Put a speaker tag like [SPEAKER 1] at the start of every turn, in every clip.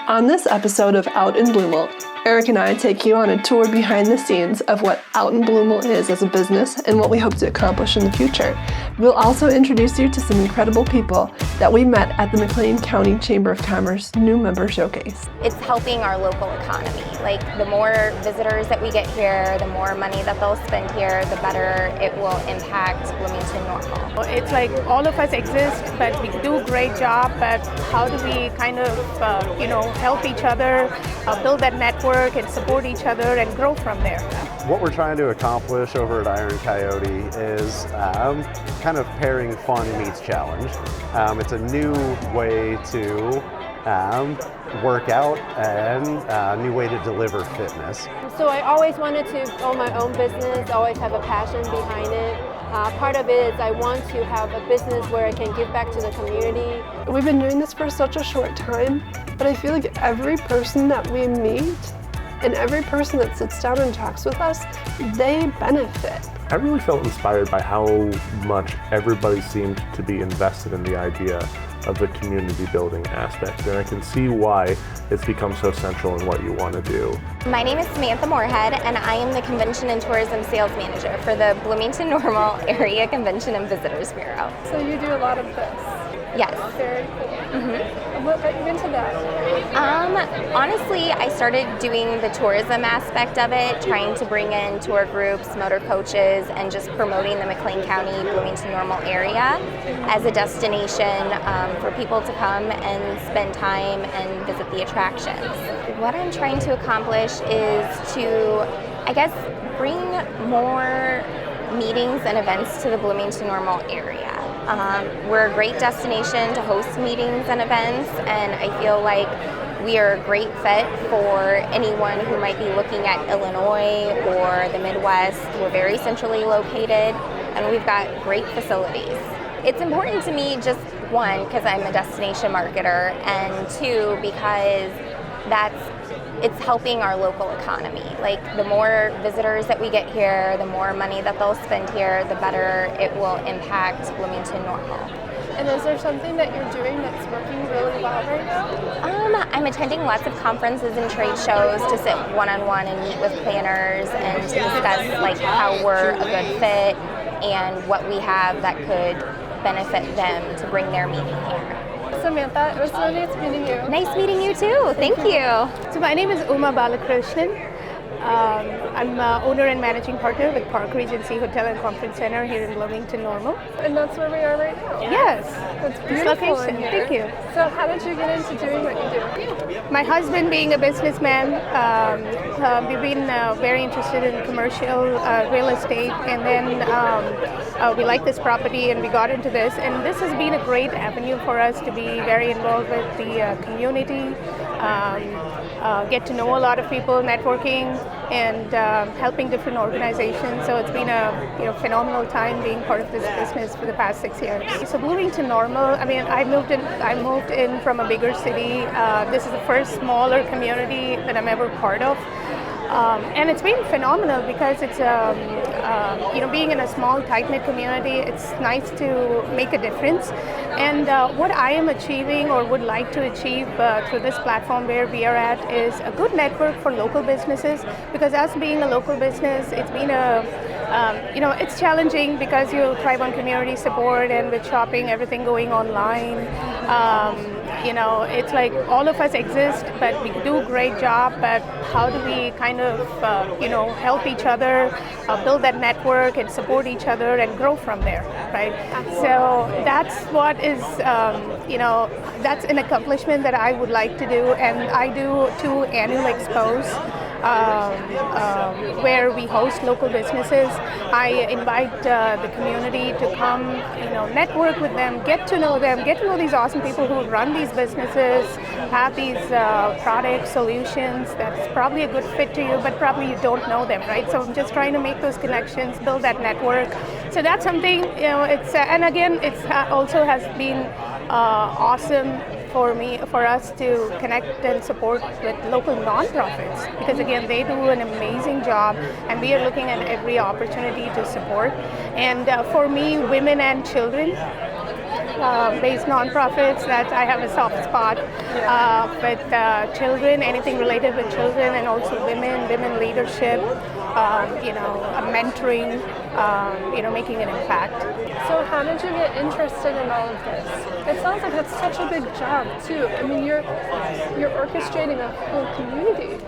[SPEAKER 1] On this episode of Out in Bloomal, Erik and I take you on a tour behind the scenes of what Out in Bloomal is as a business and what we hope to accomplish in the future. We'll also introduce you to some incredible people that we met at the McLean County Chamber of Commerce New Member Showcase.
[SPEAKER 2] It's helping our local economy. Like, the more visitors that we get here, the more money that they'll spend here, the better it will impact Bloomington Normal.
[SPEAKER 3] It's like all of us exist, but we do a great job, but how do we kind of, help each other, build that network and support each other and grow from there?
[SPEAKER 4] What we're trying to accomplish over at Iron Coyote is kind of pairing fun meets challenge. It's a new way to work out and a new way to deliver fitness.
[SPEAKER 5] So I always wanted to own my own business, always have a passion behind it. Part of it is I want to have a business where I can give back to the community.
[SPEAKER 1] We've been doing this for such a short time, but I feel like every person that we meet and every person that sits down and talks with us, they benefit.
[SPEAKER 6] I really felt inspired by how much everybody seemed to be invested in the idea of the community building aspect, and I can see why it's become so central in what you want to do.
[SPEAKER 2] My name is Samantha Morehead, and I am the Convention and Tourism Sales Manager for the Bloomington Normal Area Convention and Visitors Bureau.
[SPEAKER 1] So you do a lot of this?
[SPEAKER 2] Yes.
[SPEAKER 1] Very cool. What got you into that?
[SPEAKER 2] Honestly, I started doing the tourism aspect of it, trying to bring in tour groups, motor coaches, and just promoting the McLean County, Bloomington Normal area as a destination for people to come and spend time and visit the attractions. What I'm trying to accomplish is to, bring more meetings and events to the Bloomington Normal area. We're a great destination to host meetings and events, and I feel like we are a great fit for anyone who might be looking at Illinois or the Midwest. We're very centrally located, and we've got great facilities. It's important to me, just one, because I'm a destination marketer, and two, because it's helping our local economy. Like, the more visitors that we get here, the more money that they'll spend here, the better it will impact Bloomington Normal.
[SPEAKER 1] And is there something that you're doing that's working really well right now?
[SPEAKER 2] I'm attending lots of conferences and trade shows to sit one-on-one and meet with planners and to discuss how we're a good fit and what we have that could benefit them to bring their meeting here.
[SPEAKER 1] Samantha, it was so nice meeting you.
[SPEAKER 2] Nice meeting you too. Thank you.
[SPEAKER 3] So my name is Balakrishnan. I'm owner and managing partner with Park Regency Hotel and Conference Center here in Bloomington Normal.
[SPEAKER 1] And that's where we are right now.
[SPEAKER 3] Yes.
[SPEAKER 1] It's beautiful in here.
[SPEAKER 3] Thank you.
[SPEAKER 1] So how did you get into doing what you do?
[SPEAKER 3] My husband, being a businessman, we've been very interested in commercial real estate, and then we like this property and we got into this, and this has been a great avenue for us to be very involved with the community, get to know a lot of people, networking, and helping different organizations. So it's been a phenomenal time being part of this business for the past 6 years. So Bloomington Normal, I moved in from a bigger city. This is the first smaller community that I'm ever part of. And it's been phenomenal because it's, being in a small, tight-knit community, it's nice to make a difference. And what I am achieving or would like to achieve through this platform where we are at is a good network for local businesses, because us being a local business, it's been it's challenging because you thrive on community support, and with shopping, everything going online. It's like all of us exist, but we do a great job, but how do we kind of, help each other, build that network and support each other and grow from there, right? So that's what is, that's an accomplishment that I would like to do, and I do 2 annual expos. Where we host local businesses. I invite the community to come, network with them, get to know these awesome people who run these businesses, have these product solutions that's probably a good fit to you, but probably you don't know them, right? So I'm just trying to make those connections, build that network. So that's something, it's, and again, it's also has been awesome for us to connect and support with local nonprofits, because again, they do an amazing job, and we are looking at every opportunity to support. And for me, women and children based nonprofits that I have a soft spot with children, anything related with children, and also women leadership, mentoring, making an impact.
[SPEAKER 1] So how did you get interested in all of this? It sounds like it's such a big job too. I mean, you're orchestrating a whole community.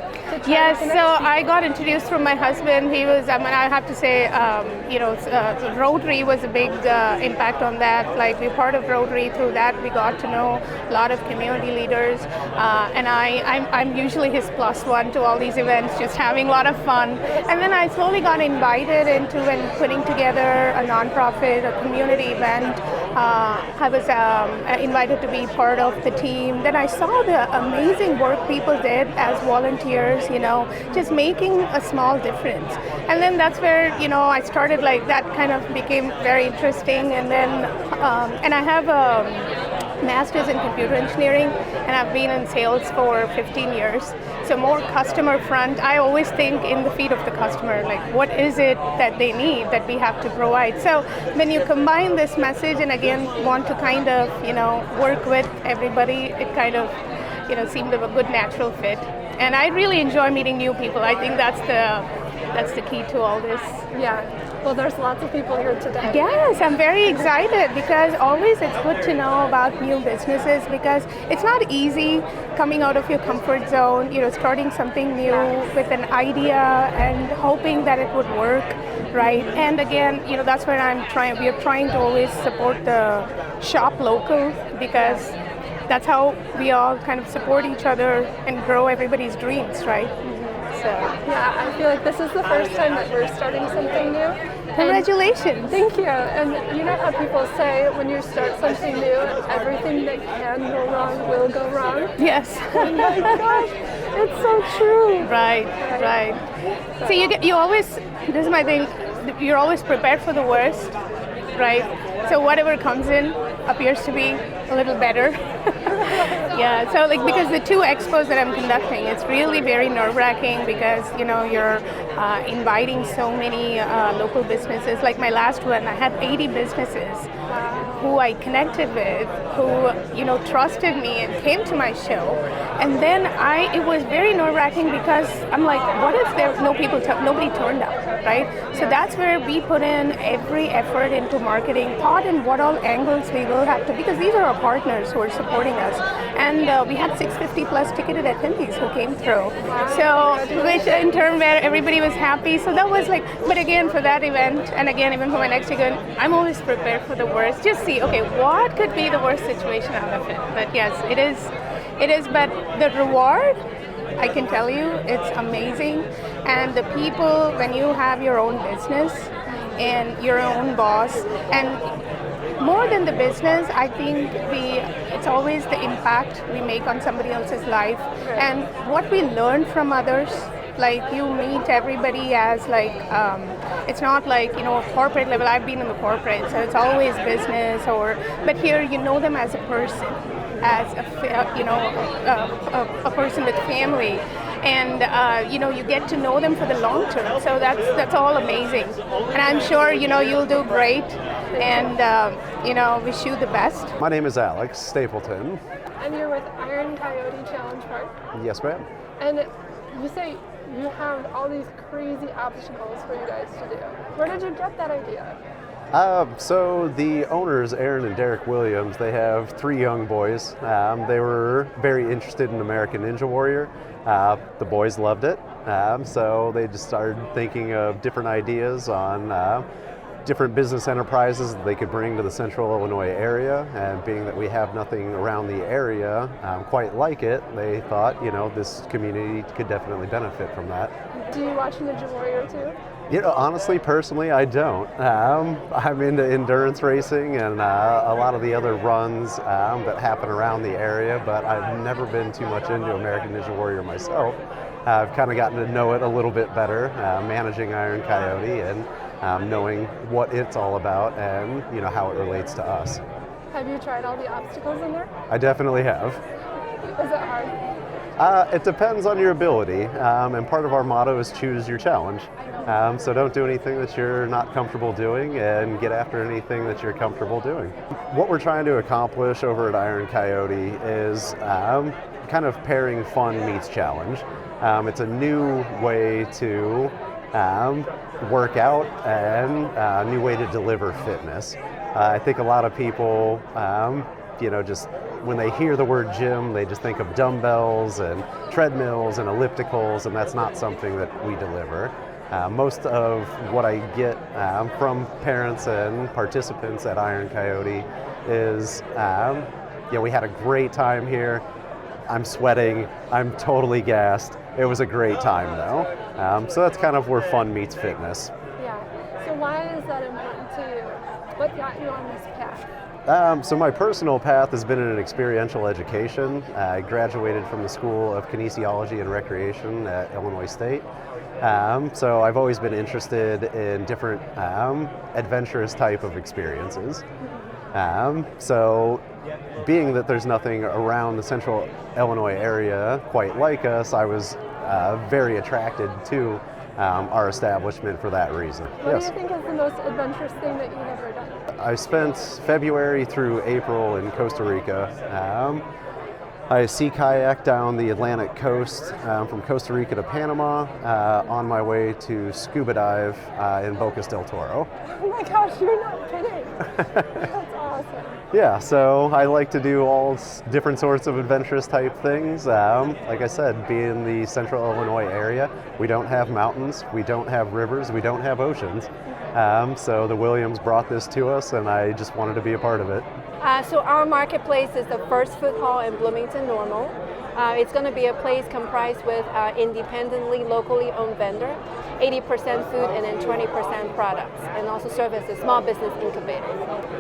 [SPEAKER 3] Yes, so I got introduced from my husband. He was, I have to say, Rotary was a big impact on that. Like, we're part of Rotary. Through that, we got to know a lot of community leaders. And I'm usually his plus one to all these events, just having a lot of fun. And then I slowly got invited into putting together a nonprofit, a community event. I was invited to be part of the team. Then I saw the amazing work people did as volunteers, just making a small difference. And then that's where, I started, like, that kind of became very interesting. And then, and I have a master's in computer engineering, and I've been in sales for 15 years. So more customer front. I always think in the feet of the customer, like, what is it that they need that we have to provide? So when you combine this message and again want to kind of, work with everybody, it kind of, seemed a good natural fit. And I really enjoy meeting new people. I think that's the key to all this.
[SPEAKER 1] Yeah. Well, there's lots of people here today.
[SPEAKER 3] Yes, I'm very excited because always it's good to know about new businesses because it's not easy coming out of your comfort zone, starting something new with an idea and hoping that it would work, right? And again, that's where we are trying to always support the shop local because that's how we all kind of support each other and grow everybody's dreams, right? So
[SPEAKER 1] yeah, I feel like this is the first time that we're starting something new.
[SPEAKER 3] Congratulations.
[SPEAKER 1] Thank you. And you know how people say when you start something new, everything that can go wrong will go wrong?
[SPEAKER 3] Yes.
[SPEAKER 1] Oh my gosh, it's so true.
[SPEAKER 3] Right. So you always, this is my thing, you're always prepared for the worst, right? So whatever comes in appears to be a little better. Yeah, so because the 2 expos that I'm conducting, it's really very nerve-wracking because, you're inviting so many local businesses. Like my last one, I had 80 businesses who I connected with, who, trusted me and came to my show. And then it was very nerve-wracking because I'm like, what if nobody turned up, right? So that's where we put in every effort into marketing, thought in what all angles we will have to, because these are our partners who are supporting us. And we had 650 plus ticketed attendees who came through. So, which in turn where everybody was happy. So that was but again for that event, and again even for my next event, I'm always prepared for the worst. Just see, okay, what could be the worst situation out of it? But yes, it is, but the reward, I can tell you, it's amazing. And the people, when you have your own business and your own boss, and more than the business, I think it's always the impact we make on somebody else's life and what we learn from others. Like you meet everybody as it's not a corporate level. I've been in the corporate, so it's always business but here you know them as a person, as a person with family. And you get to know them for the long term. So that's all amazing. And I'm sure you'll do great. And wish you the best.
[SPEAKER 4] My name is Alex Stapleton.
[SPEAKER 1] And you're with Iron Coyote Challenge Park.
[SPEAKER 4] Yes, ma'am.
[SPEAKER 1] And you say you have all these crazy obstacles for you guys to do. Where did you get that idea?
[SPEAKER 4] So the owners, Aaron and Derek Williams, they have 3 young boys. They were very interested in American Ninja Warrior. The boys loved it, so they just started thinking of different ideas on different business enterprises that they could bring to the central Illinois area. And being that we have nothing around the area quite like it, they thought, this community could definitely benefit from that.
[SPEAKER 1] Do you watch Ninja Warrior too?
[SPEAKER 4] Honestly, personally, I don't. I'm into endurance racing and a lot of the other runs that happen around the area, but I've never been too much into American Ninja Warrior myself. I've kind of gotten to know it a little bit better, managing Iron Coyote and knowing what it's all about and how it relates to us.
[SPEAKER 1] Have you tried all the obstacles in there?
[SPEAKER 4] I definitely have.
[SPEAKER 1] Is it hard?
[SPEAKER 4] It depends on your ability, and part of our motto is choose your challenge. So don't do anything that you're not comfortable doing, and get after anything that you're comfortable doing. What we're trying to accomplish over at Iron Coyote is kind of pairing fun meets challenge. It's a new way to work out and a new way to deliver fitness. I think a lot of people, just when they hear the word gym, they just think of dumbbells and treadmills and ellipticals, and that's not something that we deliver. Most of what I get from parents and participants at Iron Coyote is, we had a great time here. I'm sweating, I'm totally gassed. It was a great time though. So that's kind of where fun meets fitness.
[SPEAKER 7] Yeah, so why is that important to you? What got you on this path?
[SPEAKER 4] So my personal path has been in experiential education. I graduated from the School of Kinesiology and Recreation at Illinois State. So I've always been interested in different adventurous type of experiences. So being that there's nothing around the central Illinois area quite like us, I was very attracted to our establishment for that reason.
[SPEAKER 7] What do you think is the most adventurous thing that you've ever done?
[SPEAKER 4] I spent February through April in Costa Rica. I sea kayak down the Atlantic coast from Costa Rica to Panama on my way to scuba dive in Bocas del Toro.
[SPEAKER 7] Oh my gosh, you're not kidding. That's awesome.
[SPEAKER 4] Yeah, so I like to do all different sorts of adventurous type things. Like I said, being in the central Illinois area, we don't have mountains, we don't have rivers, we don't have oceans. So the Williams brought this to us, and I just wanted to be a part of it.
[SPEAKER 5] So our marketplace is the first food hall in Bloomington Normal. It's going to be a place comprised with independently, locally owned vendor, 80% food and then 20% products, and also serve as a small business incubator.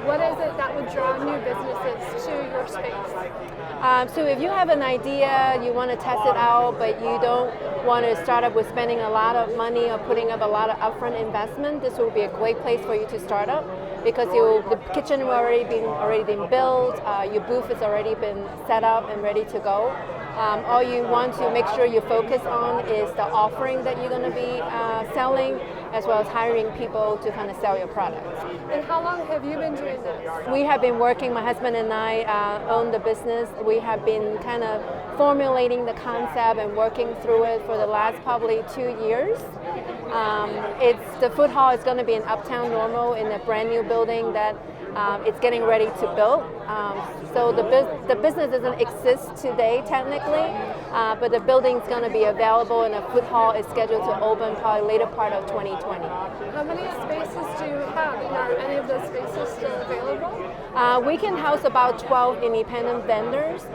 [SPEAKER 7] What is it that would draw new businesses to your space?
[SPEAKER 5] So if you have an idea, you want to test it out, but you don't want to start up with spending a lot of money or putting up a lot of upfront investment, this will be a great place for you to start up, because the kitchen will already been built, your booth has already been set up and ready to go. All you want to make sure you focus on is the offering that you're going to be selling, as well as hiring people to kind of sell your products.
[SPEAKER 7] And how long have you been doing this?
[SPEAKER 5] We have been working, my husband and I own the business. We have been kind of formulating the concept and working through it for the last probably 2 years. The food hall is going to be in Uptown Normal in a brand new building that it's getting ready to build. So the business doesn't exist today technically, but the building's going to be available, and the food hall is scheduled to open probably later part of 2020.
[SPEAKER 7] How many spaces do you have, and are any of those spaces still available?
[SPEAKER 5] We can house about 12 independent vendors.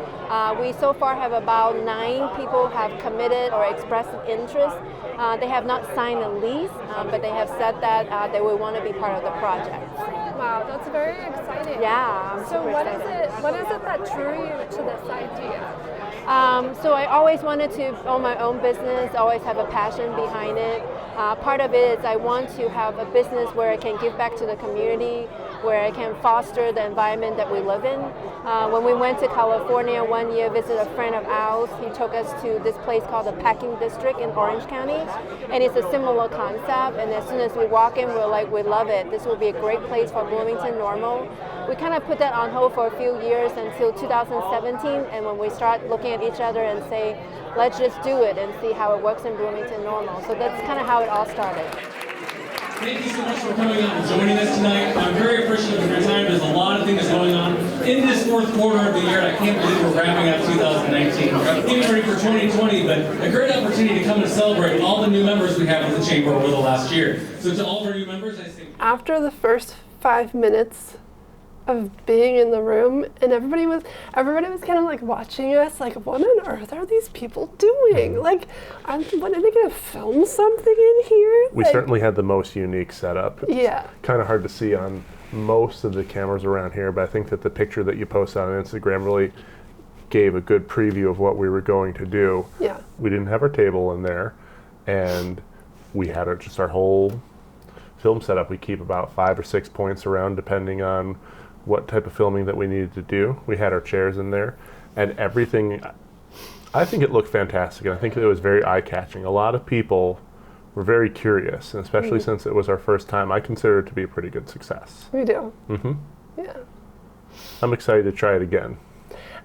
[SPEAKER 5] We so far have about 9 people have committed or expressed interest. They have not signed a lease, but they have said that they will want to be part of the project.
[SPEAKER 7] Wow, that's very exciting.
[SPEAKER 5] Yeah.
[SPEAKER 7] So what is it that drew you to this idea?
[SPEAKER 5] So I always wanted to own my own business, always have a passion behind it. Part of it is I want to have a business where I can give back to the community, where I can foster the environment that we live in. When we went to California one year, visited a friend of ours, he took us to this place called the Packing District in Orange County, and it's a similar concept, and as soon as we walk in, we're like, we love it. This will be a great place for Bloomington Normal. We kind of put that on hold for a few years until 2017, and when we start looking at each other and say, let's just do it and see how it works in Bloomington Normal. So that's kind of how it all started.
[SPEAKER 8] Thank you so much for coming out and joining us tonight. I'm very appreciative of your time. There's a lot of things going on in this fourth quarter of the year, and I can't believe we're wrapping up 2019. Getting ready for 2020, but a great opportunity to come and celebrate all the new members we have in the chamber over the last year. So to all of our new members, I say...
[SPEAKER 1] After the first 5 minutes of being in the room, and everybody was kind of like watching us, like, what on earth are these people doing? Like, are they going to film something in here?
[SPEAKER 6] We certainly had the most unique setup.
[SPEAKER 1] It's
[SPEAKER 6] kind of hard to see on most of the cameras around here, but I think that the picture that you posted on Instagram really gave a good preview of what we were going to do.
[SPEAKER 1] Yeah.
[SPEAKER 6] We didn't have our table in there, and we had just our whole film setup. We keep about 5 or 6 points around depending on what type of filming that we needed to do. We had our chairs in there, and everything, I think it looked fantastic, and I think it was very eye-catching. A lot of people were very curious, and especially since it was our first time, I consider it to be a pretty good success.
[SPEAKER 1] We do.
[SPEAKER 6] Mm-hmm.
[SPEAKER 1] Yeah.
[SPEAKER 6] I'm excited to try it again.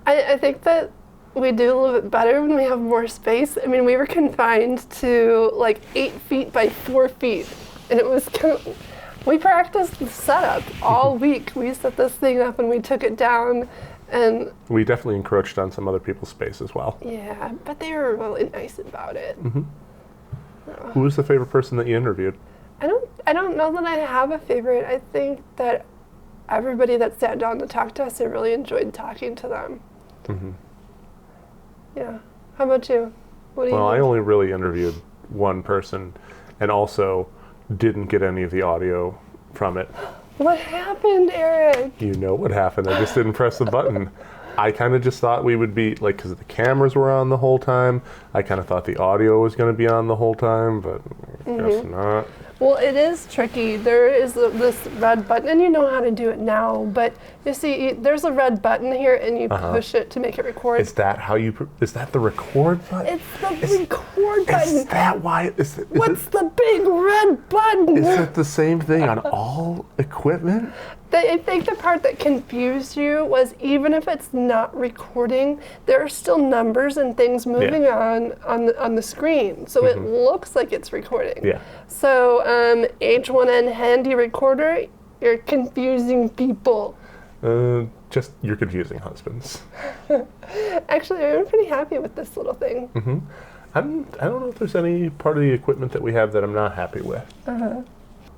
[SPEAKER 1] I think that we do a little bit better when we have more space. I mean, we were confined to like 8 feet by 4 feet, and it was kind of, we practiced the setup all week. We set this thing up and we took it down, and
[SPEAKER 6] we definitely encroached on some other people's space as well.
[SPEAKER 1] Yeah, but they were really nice about it.
[SPEAKER 6] Mm-hmm. Who was the favorite person that you interviewed?
[SPEAKER 1] I don't know that I have a favorite. I think that everybody that sat down to talk to us, I really enjoyed talking to them.
[SPEAKER 6] Mm-hmm.
[SPEAKER 1] Yeah. How about you? What do you
[SPEAKER 6] Well,
[SPEAKER 1] think?
[SPEAKER 6] I only really interviewed one person, and also didn't get any of the audio from it.
[SPEAKER 1] What happened, Erik?
[SPEAKER 6] You know what happened. I just didn't press the button. I kind of just thought we would be, like, because the cameras were on the whole time, I kind of thought the audio was going to be on the whole time, but I guess not.
[SPEAKER 1] Well, it is tricky. There is this red button, and you know how to do it now, but you see, there's a red button here, and you push it to make it record.
[SPEAKER 6] Is that how you, is that the record button?
[SPEAKER 1] It's the record button.
[SPEAKER 6] Is that why?
[SPEAKER 1] What's the big red button?
[SPEAKER 6] Is it the same thing on all equipment?
[SPEAKER 1] I think the part that confused you was even if it's not recording, there are still numbers and things moving on the screen. So it looks like it's recording. Yeah. So H1N handy recorder, you're confusing people.
[SPEAKER 6] Just you're confusing husbands.
[SPEAKER 1] Actually, I'm pretty happy with this little thing.
[SPEAKER 6] Mm-hmm. I don't know if there's any part of the equipment that we have that I'm not happy with.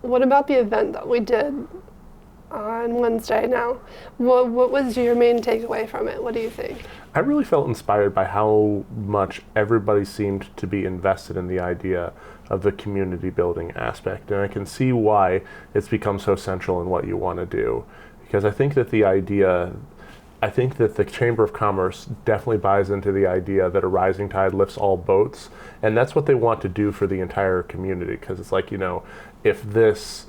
[SPEAKER 1] What about the event that we did on Wednesday now? What was your main takeaway from it? What do you think?
[SPEAKER 6] I really felt inspired by how much everybody seemed to be invested in the idea of the community building aspect, and I can see why it's become so central in what you want to do, because I think that the Chamber of Commerce definitely buys into the idea that a rising tide lifts all boats, and that's what they want to do for the entire community, because it's like, if this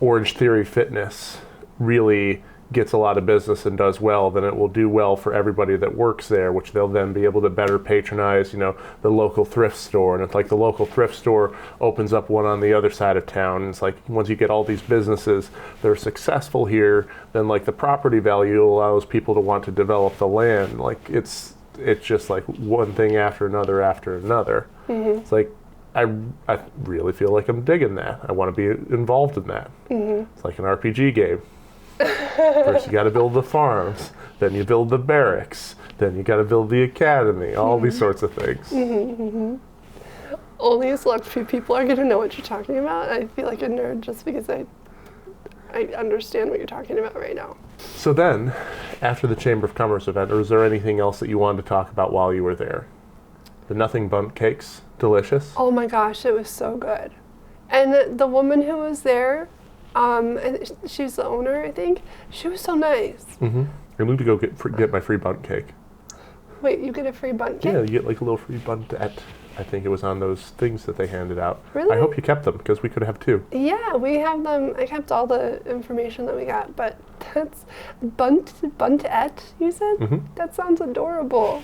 [SPEAKER 6] Orange Theory Fitness really gets a lot of business and does well, then it will do well for everybody that works there, which they'll then be able to better patronize, the local thrift store. And it's like the local thrift store opens up one on the other side of town. And it's like once you get all these businesses that are successful here, then like the property value allows people to want to develop the land. Like it's just like one thing after another after another. It's like, I really feel like I'm digging that. I want to be involved in that. It's like an RPG game. First you got to build the farms, then you build the barracks, then you got to build the academy, all these sorts of things.
[SPEAKER 1] Only a select few people are going to know what you're talking about. I feel like a nerd just because I understand what you're talking about right now.
[SPEAKER 6] So then, after the Chamber of Commerce event, was there anything else that you wanted to talk about while you were there? The Nothing Bundt cakes, delicious. Oh
[SPEAKER 1] my gosh, it was so good. And the woman who was there, she's the owner, I think. She was so nice.
[SPEAKER 6] I need to go get my free Bundt cake.
[SPEAKER 1] Wait, you get a free Bundt cake?
[SPEAKER 6] Yeah, you get like a little free Bundt at, I think it was on those things that they handed out.
[SPEAKER 1] Really?
[SPEAKER 6] I hope you kept them, because we could have two.
[SPEAKER 1] Yeah, we have them. I kept all the information that we got, but that's Bundt-et, you said? That sounds adorable.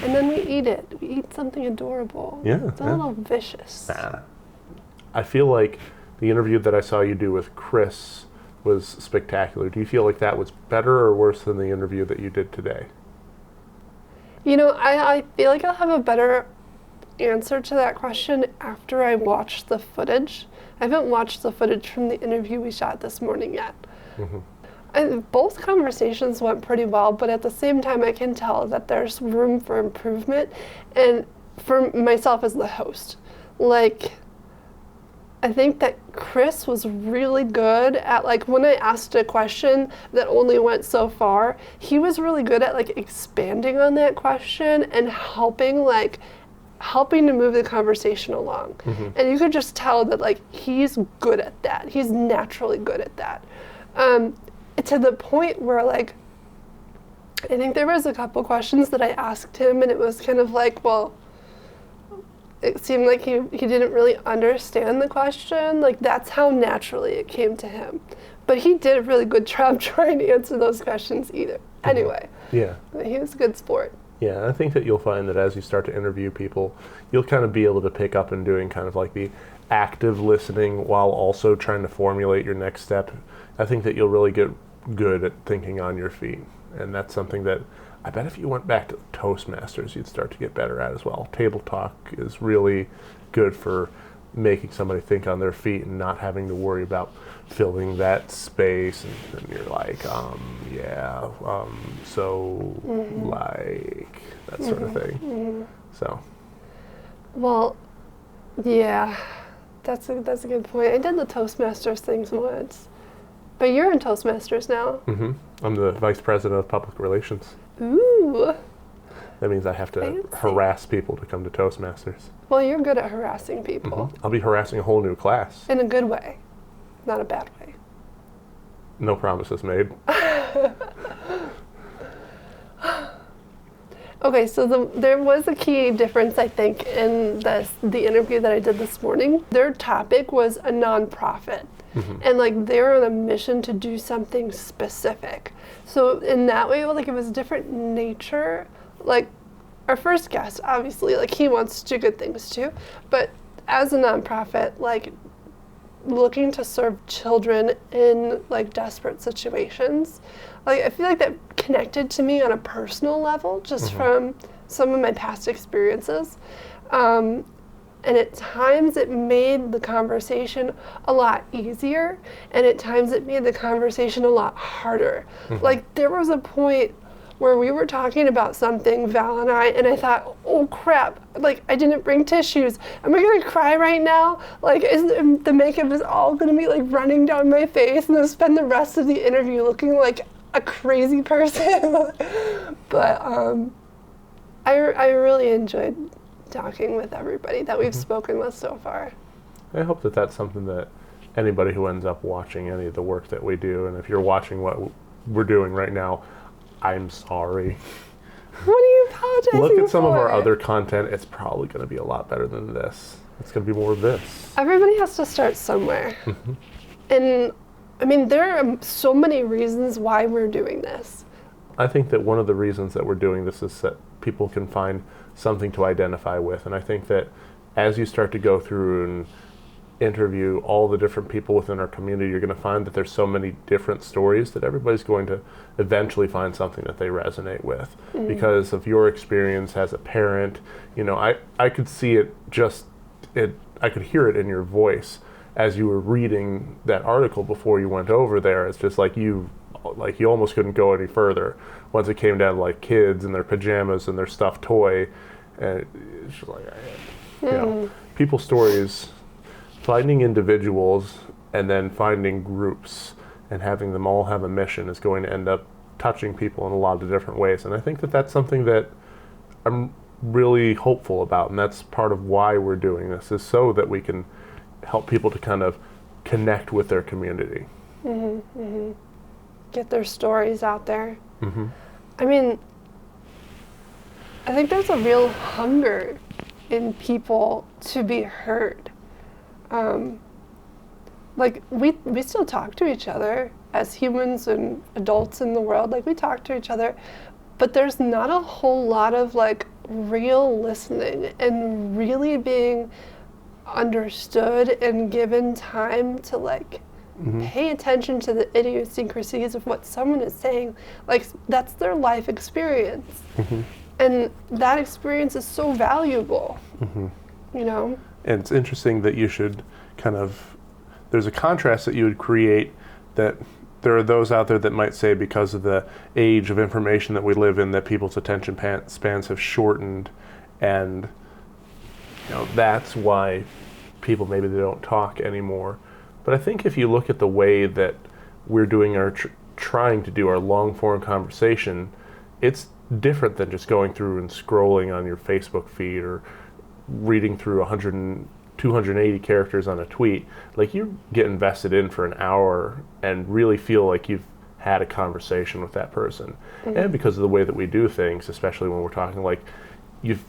[SPEAKER 1] And then we eat it. We eat something adorable.
[SPEAKER 6] Yeah.
[SPEAKER 1] It's a little vicious.
[SPEAKER 6] I feel like the interview that I saw you do with Chris was spectacular. Do you feel like that was better or worse than the interview that you did today?
[SPEAKER 1] I feel like I'll have a better answer to that question after I watch the footage. I haven't watched the footage from the interview we shot this morning yet. Both conversations went pretty well, but at the same time I can tell that there's room for improvement, and for myself as the host. I think that Chris was really good at, when I asked a question that only went so far, he was really good at expanding on that question and helping to move the conversation along. And you could just tell that he's good at that. He's naturally good at that. To the point where I think there was a couple questions that I asked him, and it was kind of it seemed like he didn't really understand the question. That's how naturally it came to him. But he did a really good job trying to answer those questions either. Anyway.
[SPEAKER 6] Yeah.
[SPEAKER 1] He was a good sport.
[SPEAKER 6] Yeah, I think that you'll find that as you start to interview people, you'll kind of be able to pick up and doing kind of like the active listening while also trying to formulate your next step. I think that you'll really get good at thinking on your feet. And that's something that I bet if you went back to Toastmasters, you'd start to get better at as well. Table talk is really good for making somebody think on their feet and not having to worry about filling that space. And you're like, so like that sort of thing. So.
[SPEAKER 1] Well, yeah, that's a good point. I did the Toastmasters things once, but you're in Toastmasters now.
[SPEAKER 6] I'm the vice president of public relations.
[SPEAKER 1] Ooh.
[SPEAKER 6] That means I have to
[SPEAKER 1] Fancy.
[SPEAKER 6] harass people to come to Toastmasters.
[SPEAKER 1] Well, you're good at harassing people.
[SPEAKER 6] I'll be harassing a whole new class.
[SPEAKER 1] In a good way, not a bad way.
[SPEAKER 6] No promises made.
[SPEAKER 1] Okay, so there was a key difference, I think, in the interview that I did this morning. Their topic was a nonprofit. And like they're on a mission to do something specific. So in that way, like it was different nature. Like our first guest, obviously, like he wants to do good things too. But as a nonprofit, like looking to serve children in like desperate situations, like I feel like that connected to me on a personal level, just from some of my past experiences. And at times it made the conversation a lot easier, and at times it made the conversation a lot harder. Like there was a point where we were talking about something, Val and I thought, oh crap, like I didn't bring tissues. Am I gonna cry right now? Like the makeup is all gonna be like running down my face, and I'll spend the rest of the interview looking like a crazy person. But I really enjoyed talking with everybody that we've spoken with so far.
[SPEAKER 6] I hope that that's something that anybody who ends up watching any of the work that we do, and if you're watching what we're doing right now, I'm sorry.
[SPEAKER 1] What are you apologizing
[SPEAKER 6] Look at some of our
[SPEAKER 1] for?
[SPEAKER 6] other content. It's probably going to be a lot better than this. It's going to be more of this.
[SPEAKER 1] Everybody has to start somewhere. And I mean, there are so many reasons why we're doing this.
[SPEAKER 6] I think that one of the reasons that we're doing this is that people can find something to identify with. And I think that as you start to go through and interview all the different people within our community, you're going to find that there's so many different stories that everybody's going to eventually find something that they resonate with. Because of your experience as a parent, you know, I could see it I could hear it in your voice as you were reading that article before you went over there. It's just like you almost couldn't go any further once it came down to like kids and their pajamas and their stuffed toy. And it's just like, you know, people's stories, finding individuals and then finding groups and having them all have a mission is going to end up touching people in a lot of different ways. And I think that that's something that I'm really hopeful about, and that's part of why we're doing this, is so that we can help people to kind of connect with their community.
[SPEAKER 1] Get their stories out there. I mean, I think there's a real hunger in people to be heard. Like we still talk to each other as humans and adults in the world. Like we talk to each other, but there's not a whole lot of like real listening and really being understood and given time to like pay attention to the idiosyncrasies of what someone is saying. Like that's their life experience. And that experience is so valuable, you know?
[SPEAKER 6] And it's interesting that you should there's a contrast that you would create, that there are those out there that might say because of the age of information that we live in that people's attention spans have shortened, and you know that's why people maybe they don't talk anymore. But I think if you look at the way that we're doing our trying to do our long form conversation, it's different than just going through and scrolling on your Facebook feed or reading through 280 characters on a tweet. Like you get invested in for an hour and really feel like you've had a conversation with that person. And because of the way that we do things, especially when we're talking, like you've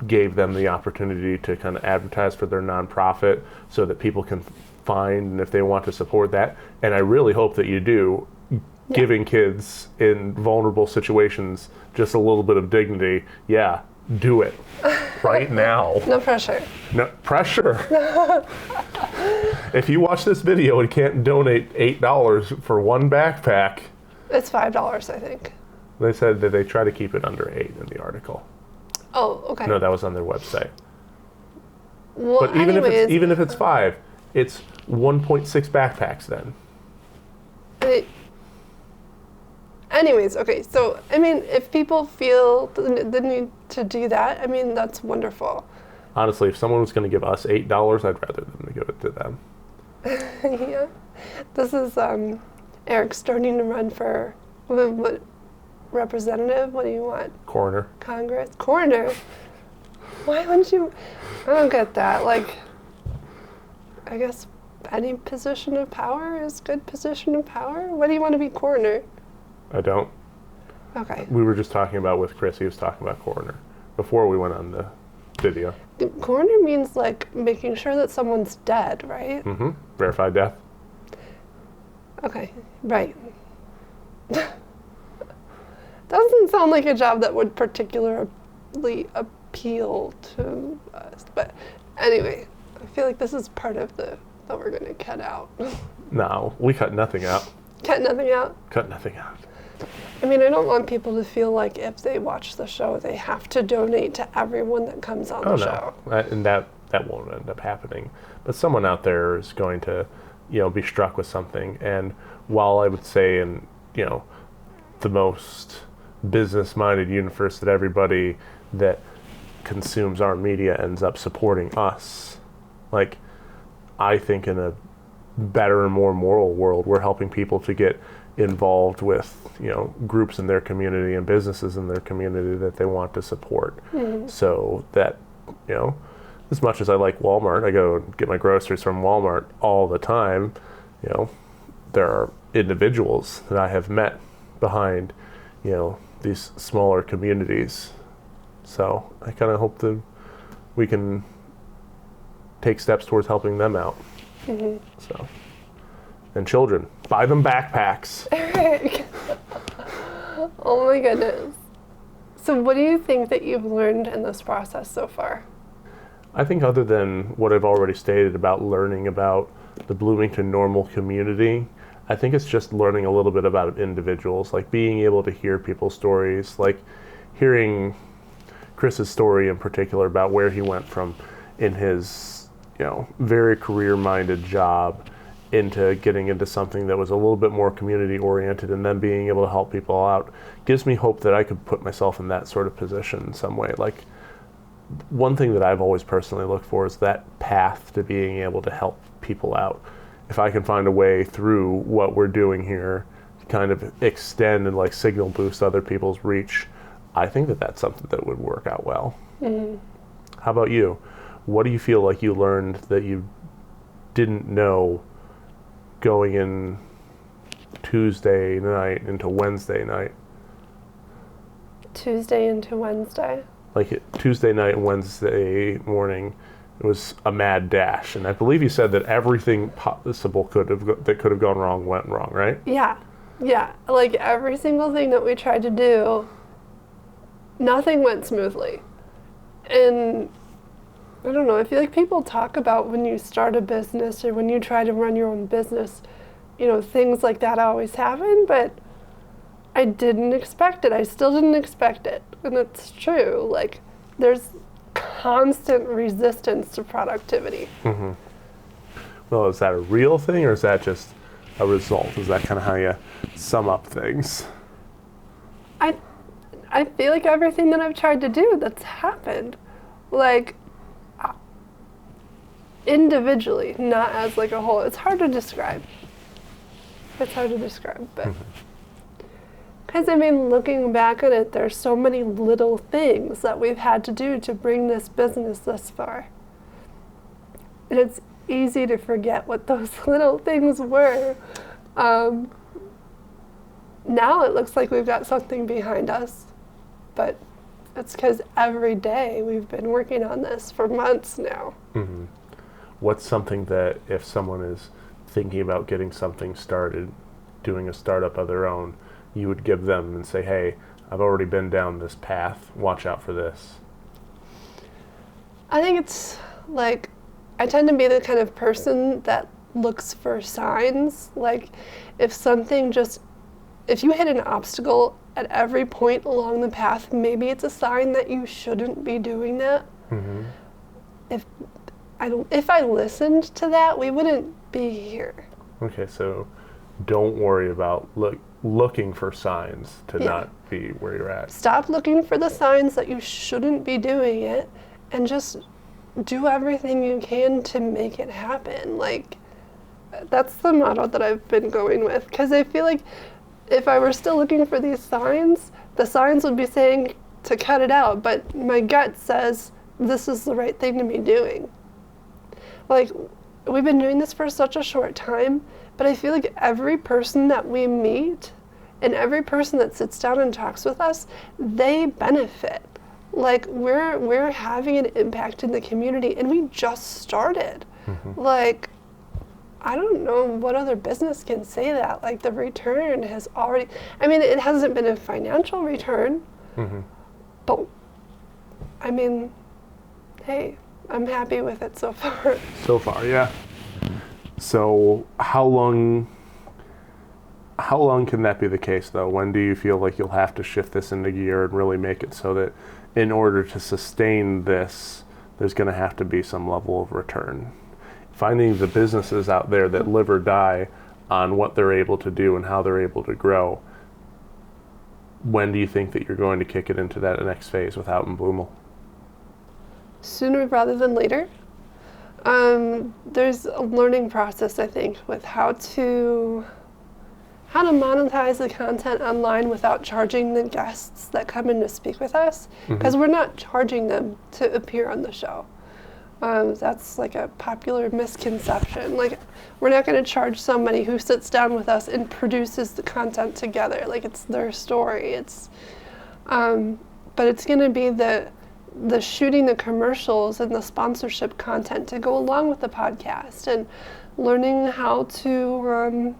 [SPEAKER 6] gave them the opportunity to kind of advertise for their nonprofit so that people can find, and if they want to support that, and I really hope that you do, giving kids in vulnerable situations just a little bit of dignity, yeah, do it right now.
[SPEAKER 1] No pressure.
[SPEAKER 6] No pressure. If you watch this video and can't donate $8 for one backpack,
[SPEAKER 1] it's $5, I think.
[SPEAKER 6] They said that they try to keep it under 8 in the article.
[SPEAKER 1] Oh, okay.
[SPEAKER 6] No, that was on their website.
[SPEAKER 1] Well,
[SPEAKER 6] But even if it's 5, it's 1.6 backpacks then.
[SPEAKER 1] Anyways, okay, so, I mean, if people feel the need to do that, I mean, that's wonderful.
[SPEAKER 6] Honestly, if someone was going to give us $8, I'd rather them to give it to them.
[SPEAKER 1] Yeah. This is Erik starting to run for, what representative? What do you want?
[SPEAKER 6] Coroner.
[SPEAKER 1] Congress? Coroner? Why wouldn't you? I don't get that. Like, I guess any position of power is good position of power. What do you want to be coroner?
[SPEAKER 6] I don't.
[SPEAKER 1] Okay.
[SPEAKER 6] We were just talking about with Chris, he was talking about coroner before we went on the video.
[SPEAKER 1] Coroner means like making sure that someone's dead, right?
[SPEAKER 6] Mm-hmm. Verified death.
[SPEAKER 1] Okay, right. Doesn't sound like a job that would particularly appeal to us. But anyway, I feel like this is part of that we're going to cut out.
[SPEAKER 6] No, we cut nothing out.
[SPEAKER 1] Cut nothing out?
[SPEAKER 6] Cut nothing out.
[SPEAKER 1] I mean, I don't want people to feel like if they watch the show, they have to donate to everyone that comes on the show.
[SPEAKER 6] And that won't end up happening. But someone out there is going to, be struck with something. And while I would say in, the most business-minded universe that everybody that consumes our media ends up supporting us, like, I think in a better and more moral world, we're helping people to get involved with, groups in their community and businesses in their community that they want to support. Mm-hmm. So that, as much as I like Walmart, I go and get my groceries from Walmart all the time, there are individuals that I have met behind, these smaller communities. So I kind of hope that we can take steps towards helping them out. Mm-hmm. So, and children, buy them backpacks.
[SPEAKER 1] Erik. Oh my goodness. So what do you think that you've learned in this process so far?
[SPEAKER 6] I think other than what I've already stated about learning about the Bloomington Normal community, I think it's just learning a little bit about individuals, like being able to hear people's stories, like hearing Chris's story in particular about where he went from in his, very career-minded job into getting into something that was a little bit more community-oriented, and then being able to help people out gives me hope that I could put myself in that sort of position in some way. Like, one thing that I've always personally looked for is that path to being able to help people out. If I can find a way through what we're doing here to kind of extend and like signal boost other people's reach, I think that that's something that would work out well. Mm-hmm. How about you? What do you feel like you learned that you didn't know going in Tuesday night into Wednesday night?
[SPEAKER 1] Tuesday into Wednesday?
[SPEAKER 6] Like Tuesday night and Wednesday morning, it was a mad dash, and I believe you said that everything possible that could have gone wrong went wrong, right?
[SPEAKER 1] Yeah. Like every single thing that we tried to do, nothing went smoothly. And I don't know, I feel like people talk about when you start a business or when you try to run your own business, things like that always happen, but I didn't expect it. I still didn't expect it. And it's true. Like, there's constant resistance to productivity. Mm-hmm.
[SPEAKER 6] Well, is that a real thing or is that just a result? Is that kind of how you sum up things?
[SPEAKER 1] I feel like everything that I've tried to do that's happened, like, individually, not as like a whole. It's hard to describe. But because looking back at it, there's so many little things that we've had to do to bring this business this far. And it's easy to forget what those little things were. Now it looks like we've got something behind us, but it's because every day we've been working on this for months now.
[SPEAKER 6] Mm-hmm. What's something that if someone is thinking about getting something started, doing a startup of their own, you would give them and say, hey, I've already been down this path, watch out for this?
[SPEAKER 1] I think it's like, I tend to be the kind of person that looks for signs. Like if you hit an obstacle at every point along the path, maybe it's a sign that you shouldn't be doing that.
[SPEAKER 6] Mm-hmm.
[SPEAKER 1] If I listened to that, we wouldn't be here.
[SPEAKER 6] Okay, so don't worry about looking for signs to not be where you're at.
[SPEAKER 1] Stop looking for the signs that you shouldn't be doing it, and just do everything you can to make it happen. Like, that's the motto that I've been going with, because I feel like if I were still looking for these signs, the signs would be saying to cut it out, but my gut says this is the right thing to be doing. Like, we've been doing this for such a short time, but I feel like every person that we meet and every person that sits down and talks with us, they benefit. Like, we're having an impact in the community, and we just started.
[SPEAKER 6] Mm-hmm.
[SPEAKER 1] Like, I don't know what other business can say that. Like, the return has already, I mean, it hasn't been a financial return,
[SPEAKER 6] mm-hmm.
[SPEAKER 1] but, I mean, hey, I'm happy with it so far.
[SPEAKER 6] So far, yeah. So how long can that be the case, though? When do you feel like you'll have to shift this into gear and really make it so that in order to sustain this, there's going to have to be some level of return? Finding the businesses out there that live or die on what they're able to do and how they're able to grow, when do you think that you're going to kick it into that next phase with Out in Bloomal?
[SPEAKER 1] Sooner rather than later. There's a learning process, I think, with how to monetize the content online without charging the guests that come in to speak with us, because we're not charging them to appear on the show. That's like a popular misconception. Like, we're not going to charge somebody who sits down with us and produces the content together. Like, it's their story. But it's going to be the shooting the commercials and the sponsorship content to go along with the podcast, and learning how to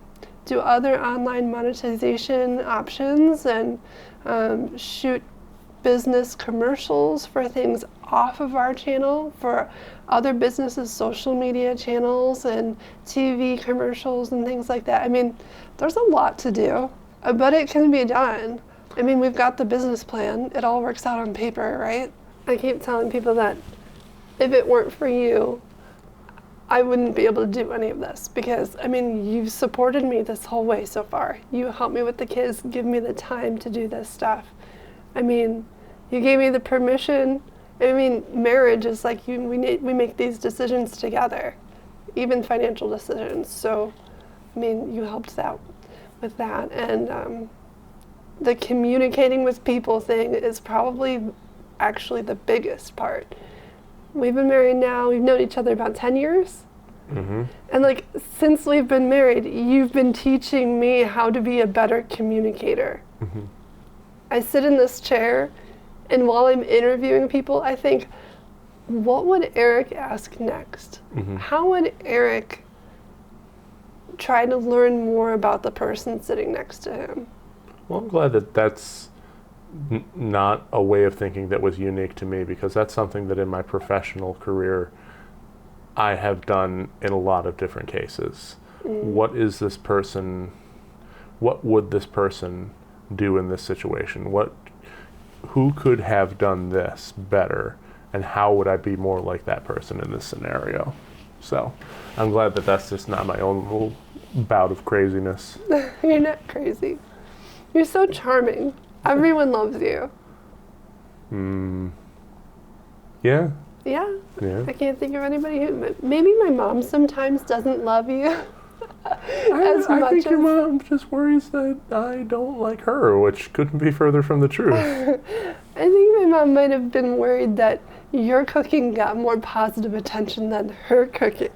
[SPEAKER 1] do other online monetization options, and shoot business commercials for things off of our channel, for other businesses' social media channels and TV commercials and things like that. I mean, there's a lot to do, but it can be done. I mean, we've got the business plan. It all works out on paper, right? I keep telling people that if it weren't for you, I wouldn't be able to do any of this, because, I mean, you've supported me this whole way so far. You helped me with the kids, give me the time to do this stuff. I mean, you gave me the permission. I mean, marriage is like we make these decisions together, even financial decisions. So, I mean, you helped out with that. And the communicating with people thing is probably actually the biggest part. We've been married now, we've known each other about 10 years.
[SPEAKER 6] Mm-hmm.
[SPEAKER 1] And like, since we've been married, you've been teaching me how to be a better communicator.
[SPEAKER 6] Mm-hmm.
[SPEAKER 1] I sit in this chair, and while I'm interviewing people, I think, what would Erik ask next?
[SPEAKER 6] Mm-hmm.
[SPEAKER 1] How would Erik try to learn more about the person sitting next to him?
[SPEAKER 6] Well, I'm glad that that's not a way of thinking that was unique to me, because that's something that in my professional career I have done in a lot of different cases. What would this person do in this situation? Who could have done this better, and how would I be more like that person in this scenario? So I'm glad that that's just not my own little bout of craziness.
[SPEAKER 1] You're not crazy. You're so charming. Everyone loves you.
[SPEAKER 6] Yeah.
[SPEAKER 1] Yeah.
[SPEAKER 6] Yeah.
[SPEAKER 1] I can't think of anybody who. Maybe my mom sometimes doesn't love you.
[SPEAKER 6] I think your mom just worries that I don't like her, which couldn't be further from the truth.
[SPEAKER 1] I think my mom might have been worried that your cooking got more positive attention than her cooking.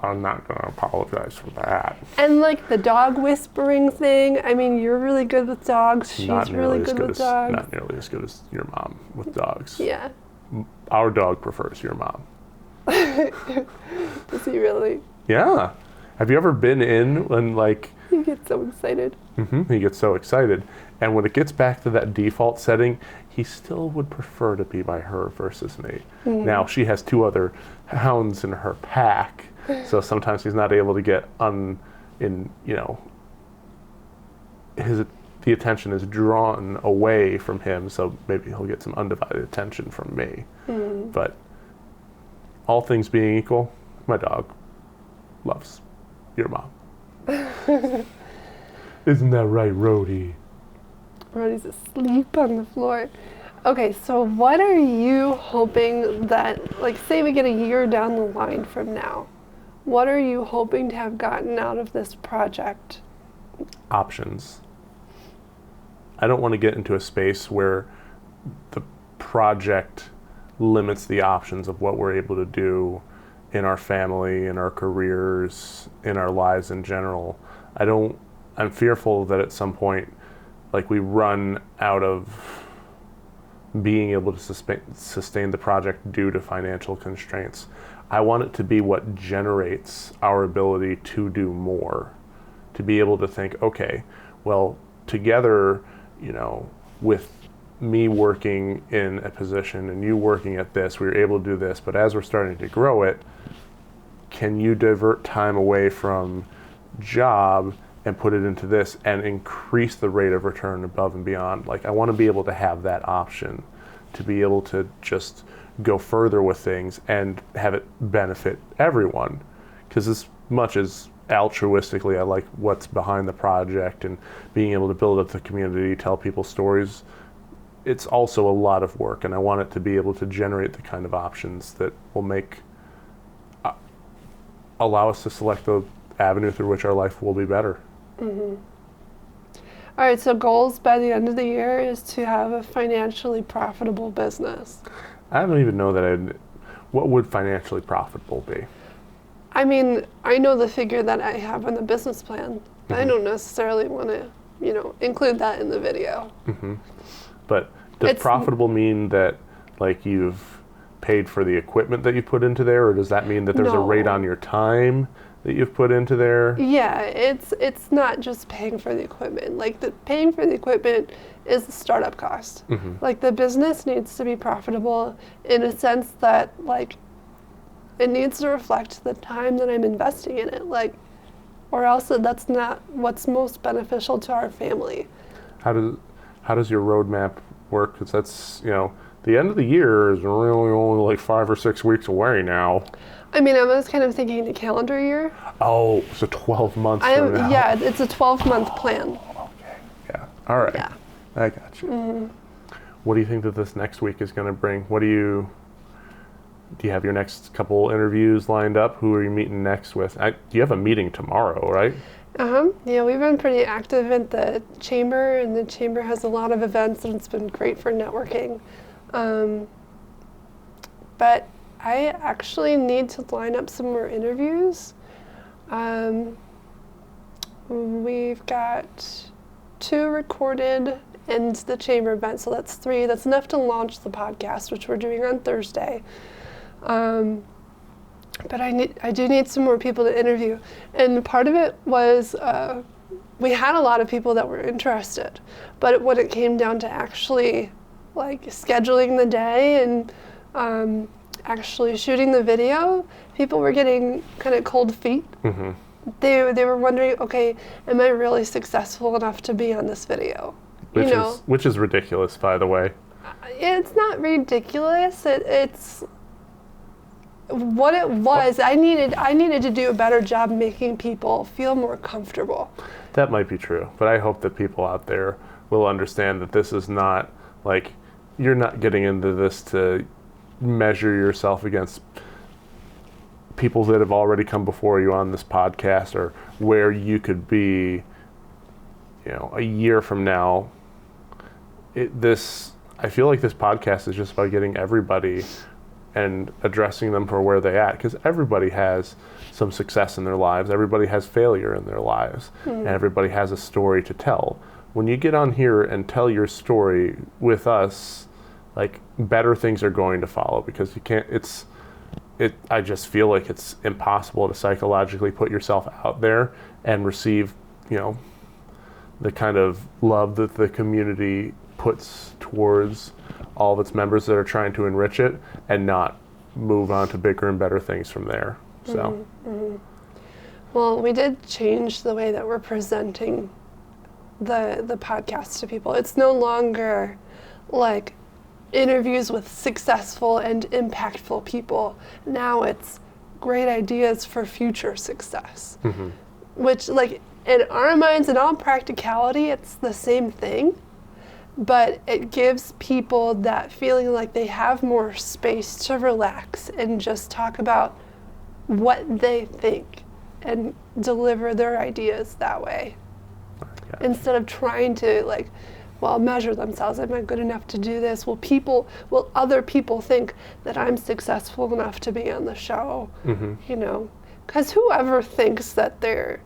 [SPEAKER 6] I'm not going to apologize for that.
[SPEAKER 1] And like the dog whispering thing, I mean, you're really good with dogs. She's really good with dogs.
[SPEAKER 6] Not nearly as good as your mom with dogs.
[SPEAKER 1] Yeah.
[SPEAKER 6] Our dog prefers your mom.
[SPEAKER 1] Does he really?
[SPEAKER 6] Yeah. Have you ever been in and like
[SPEAKER 1] He gets so excited.
[SPEAKER 6] He gets so excited. And when it gets back to that default setting, he still would prefer to be by her versus me. Now, she has 2 other hounds in her pack, so sometimes he's not able to get the attention is drawn away from him, so maybe he'll get some undivided attention from me. But all things being equal, my dog loves your mom. Isn't that right, Rhodey?
[SPEAKER 1] Rhodey's asleep on the floor. Okay, so what are you hoping that, like, say we get a year down the line from now, what are you hoping to have gotten out of this project?
[SPEAKER 6] Options. I don't want to get into a space where the project limits the options of what we're able to do in our family, in our careers, in our lives in general. I'm fearful that at some point, like, we run out of being able to sustain the project due to financial constraints. I want it to be what generates our ability to do more, to be able to think, okay, well, together, with me working in a position and you working at this, we were able to do this, but as we're starting to grow it, can you divert time away from job and put it into this and increase the rate of return above and beyond? Like, I want to be able to have that option, to be able to just go further with things and have it benefit everyone. Because as much as altruistically I like what's behind the project and being able to build up the community, tell people stories, it's also a lot of work, and I want it to be able to generate the kind of options that will allow us to select the avenue through which our life will be better.
[SPEAKER 1] All right, so goals by the end of the year is to have a financially profitable business.
[SPEAKER 6] I don't even know what would financially profitable be?
[SPEAKER 1] I mean, I know the figure that I have on the business plan, but I don't necessarily want to, include that in the video.
[SPEAKER 6] But does profitable mean that, like, you've paid for the equipment that you put into there, or does that mean that there's a rate on your time that you've put into there?
[SPEAKER 1] Yeah, it's not just paying for the equipment. Like, the paying for the equipment is the startup cost. Like, the business needs to be profitable in a sense that, like, it needs to reflect the time that I'm investing in it, like, or else that's not what's most beneficial to our family.
[SPEAKER 6] How does your roadmap work? Because that's, the end of the year is really only like 5 or 6 weeks away now.
[SPEAKER 1] I mean, I was kind of thinking the calendar year.
[SPEAKER 6] Oh, so 12 months from now.
[SPEAKER 1] Yeah, it's a 12-month plan.
[SPEAKER 6] Okay, yeah, all right.
[SPEAKER 1] Yeah.
[SPEAKER 6] I got you. What do you think that this next week is going to bring? Do you have your next couple interviews lined up? Who are you meeting next with? You have a meeting tomorrow, right?
[SPEAKER 1] Yeah, we've been pretty active at the chamber, and the chamber has a lot of events, and it's been great for networking. But I actually need to line up some more interviews. We've got 2 recorded and the chamber event, so that's 3. That's enough to launch the podcast, which we're doing on Thursday. But I do need some more people to interview. And part of it was we had a lot of people that were interested, but when it came down to actually, like, scheduling the day and actually shooting the video, people were getting kind of cold feet. They were wondering, okay, am I really successful enough to be on this video?
[SPEAKER 6] Which is ridiculous, by the way.
[SPEAKER 1] It's not ridiculous. It's what it was. I needed to do a better job making people feel more comfortable.
[SPEAKER 6] That might be true, but I hope that people out there will understand that this is not, like, you're not getting into this to measure yourself against people that have already come before you on this podcast, or where you could be, a year from now. I feel like this podcast is just about getting everybody and addressing them for where they're at, because everybody has some success in their lives, everybody has failure in their lives, and everybody has a story to tell. When you get on here and tell your story with us, like, better things are going to follow, because you can't, I just feel like it's impossible to psychologically put yourself out there and receive the kind of love that the community puts towards all of its members that are trying to enrich it, and not move on to bigger and better things from there. So.
[SPEAKER 1] Well, we did change the way that we're presenting the podcast to people. It's no longer like interviews with successful and impactful people. Now it's great ideas for future success, which, like, in our minds, in all practicality, it's the same thing, but it gives people that feeling like they have more space to relax and just talk about what they think and deliver their ideas that way. Instead of trying to, like, measure themselves. Am I good enough to do this? Will other people think that I'm successful enough to be on the show? Because whoever thinks that they've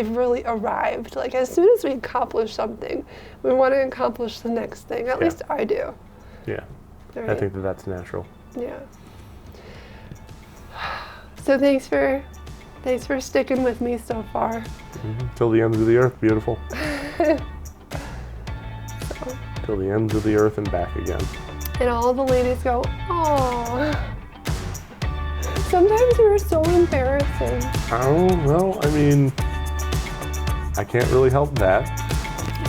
[SPEAKER 1] really arrived, like, as soon as we accomplish something, we want to accomplish the next thing. At least I do.
[SPEAKER 6] Yeah.
[SPEAKER 1] Right?
[SPEAKER 6] I think that's natural.
[SPEAKER 1] Yeah. So thanks for sticking with me so far.
[SPEAKER 6] Till the ends of the earth, beautiful. Till the ends of the earth and back again.
[SPEAKER 1] And all the ladies go, "Aww." Sometimes you're so embarrassing.
[SPEAKER 6] Oh, well, I mean, I can't really help that.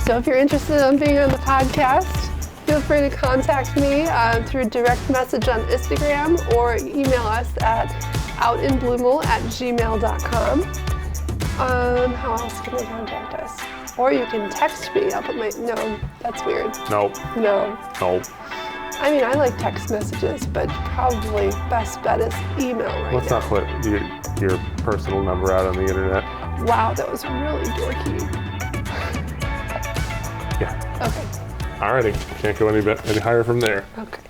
[SPEAKER 1] So if you're interested in being on the podcast, feel free to contact me through direct message on Instagram, or email us at outinbloomal@gmail.com. How else can they contact us? Or you can text me. I'll put no, that's weird.
[SPEAKER 6] Nope.
[SPEAKER 1] No.
[SPEAKER 6] Nope.
[SPEAKER 1] I mean, I like text messages, but probably best bet is email right
[SPEAKER 6] Let's
[SPEAKER 1] now.
[SPEAKER 6] not put your personal number out on the internet.
[SPEAKER 1] Wow, that was really dorky.
[SPEAKER 6] Yeah.
[SPEAKER 1] Okay.
[SPEAKER 6] Alrighty. Can't go any higher from there.
[SPEAKER 1] Okay.